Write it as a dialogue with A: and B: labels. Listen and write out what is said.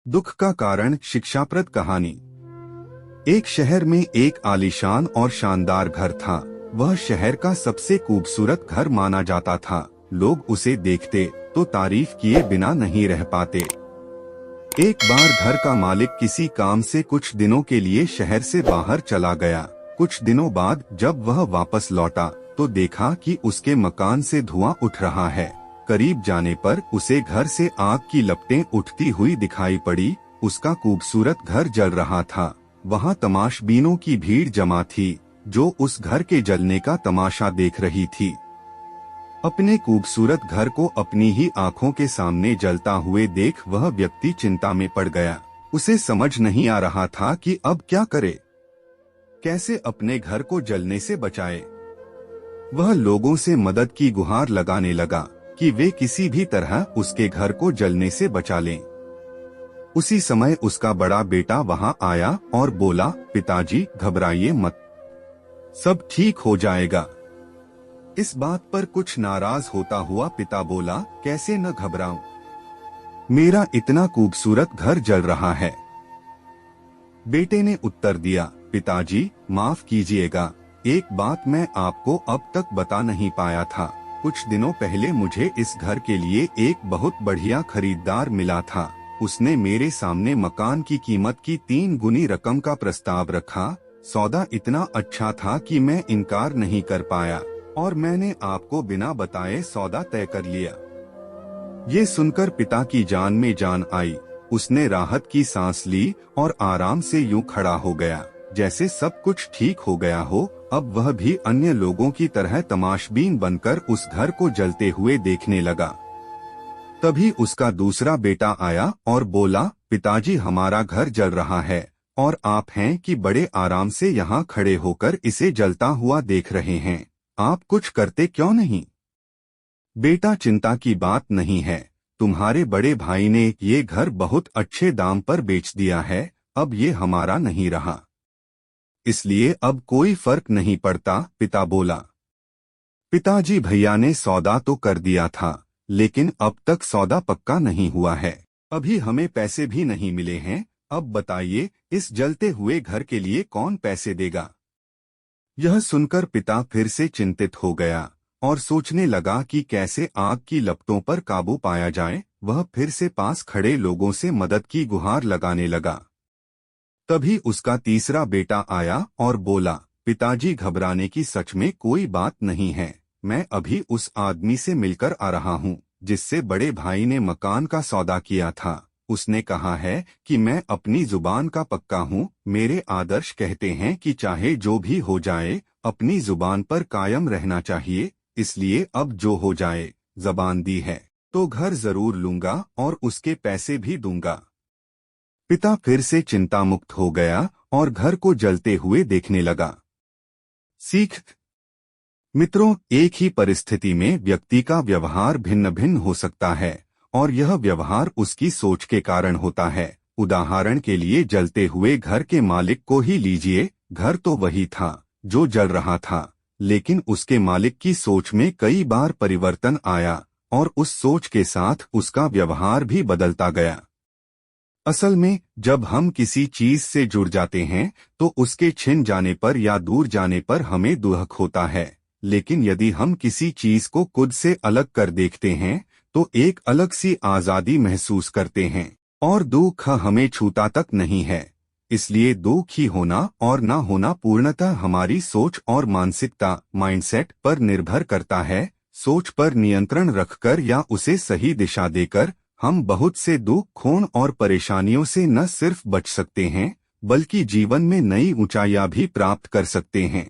A: दुख का कारण शिक्षाप्रद कहानी। एक शहर में एक आलीशान और शानदार घर था। वह शहर का सबसे खूबसूरत घर माना जाता था। लोग उसे देखते तो तारीफ किए बिना नहीं रह पाते। एक बार घर का मालिक किसी काम से कुछ दिनों के लिए शहर से बाहर चला गया। कुछ दिनों बाद जब वह वापस लौटा तो देखा कि उसके मकान से धुआं उठ रहा है। करीब जाने पर उसे घर से आग की लपटें उठती हुई दिखाई पड़ी। उसका खूबसूरत घर जल रहा था। वहाँ तमाशबीनों की भीड़ जमा थी जो उस घर के जलने का तमाशा देख रही थी। अपने खूबसूरत घर को अपनी ही आंखों के सामने जलता हुए देख वह व्यक्ति चिंता में पड़ गया। उसे समझ नहीं आ रहा था कि अब क्या करे, कैसे अपने घर को जलने से बचाए। वह लोगों से मदद की गुहार लगाने लगा कि वे किसी भी तरह उसके घर को जलने से बचा लें। उसी समय उसका बड़ा बेटा वहां आया और बोला, पिताजी घबराइए मत, सब ठीक हो जाएगा। इस बात पर कुछ नाराज होता हुआ पिता बोला, कैसे न घबराऊं, मेरा इतना खूबसूरत घर जल रहा है। बेटे ने उत्तर दिया, पिताजी माफ कीजिएगा, एक बात मैं आपको अब तक बता नहीं पाया था। कुछ दिनों पहले मुझे इस घर के लिए एक बहुत बढ़िया खरीदार मिला था। उसने मेरे सामने मकान की कीमत की 3 गुनी रकम का प्रस्ताव रखा। सौदा इतना अच्छा था कि मैं इनकार नहीं कर पाया और मैंने आपको बिना बताए सौदा तय कर लिया। ये सुनकर पिता की जान में जान आई। उसने राहत की सांस ली और आराम से यूं खड़ा हो गया जैसे सब कुछ ठीक हो गया हो। अब वह भी अन्य लोगों की तरह तमाशबीन बनकर उस घर को जलते हुए देखने लगा। तभी उसका दूसरा बेटा आया और बोला, पिताजी हमारा घर जल रहा है और आप हैं कि बड़े आराम से यहाँ खड़े होकर इसे जलता हुआ देख रहे हैं, आप कुछ करते क्यों नहीं? बेटा चिंता की बात नहीं है, तुम्हारे बड़े भाई ने ये घर बहुत अच्छे दाम पर बेच दिया है, अब ये हमारा नहीं रहा, इसलिए अब कोई फर्क नहीं पड़ता। पिता बोला। पिताजी भैया ने सौदा तो कर दिया था लेकिन अब तक सौदा पक्का नहीं हुआ है। अभी हमें पैसे भी नहीं मिले हैं। अब बताइए इस जलते हुए घर के लिए कौन पैसे देगा? यह सुनकर पिता फिर से चिंतित हो गया और सोचने लगा कि कैसे आग की लपटों पर काबू पाया जाए। वह फिर से पास खड़े लोगों से मदद की गुहार लगाने लगा। तभी उसका तीसरा बेटा आया और बोला, पिताजी घबराने की सच में कोई बात नहीं है, मैं अभी उस आदमी से मिलकर आ रहा हूँ जिससे बड़े भाई ने मकान का सौदा किया था। उसने कहा है कि मैं अपनी जुबान का पक्का हूँ। मेरे आदर्श कहते हैं कि चाहे जो भी हो जाए अपनी जुबान पर कायम रहना चाहिए, इसलिए अब जो हो जाए, जबान दी है तो घर जरूर लूंगा और उसके पैसे भी दूंगा। पिता फिर से चिंता मुक्त हो गया और घर को जलते हुए देखने लगा। सीख। मित्रों, एक ही परिस्थिति में व्यक्ति का व्यवहार भिन्न भिन्न हो सकता है और यह व्यवहार उसकी सोच के कारण होता है। उदाहरण के लिए जलते हुए घर के मालिक को ही लीजिए। घर तो वही था जो जल रहा था, लेकिन उसके मालिक की सोच में कई बार परिवर्तन आया और उस सोच के साथ उसका व्यवहार भी बदलता गया। असल में जब हम किसी चीज से जुड़ जाते हैं तो उसके छिन जाने पर या दूर जाने पर हमें दुख होता है, लेकिन यदि हम किसी चीज को खुद से अलग कर देखते हैं तो एक अलग सी आजादी महसूस करते हैं और दुख हमें छूता तक नहीं है। इसलिए दुखी होना और ना होना पूर्णतः हमारी सोच और मानसिकता माइंडसेट पर निर्भर करता है। सोच पर नियंत्रण रखकर या उसे सही दिशा देकर हम बहुत से दुख, खोन और परेशानियों से न सिर्फ बच सकते हैं बल्कि जीवन में नई ऊंचाइयां भी प्राप्त कर सकते हैं।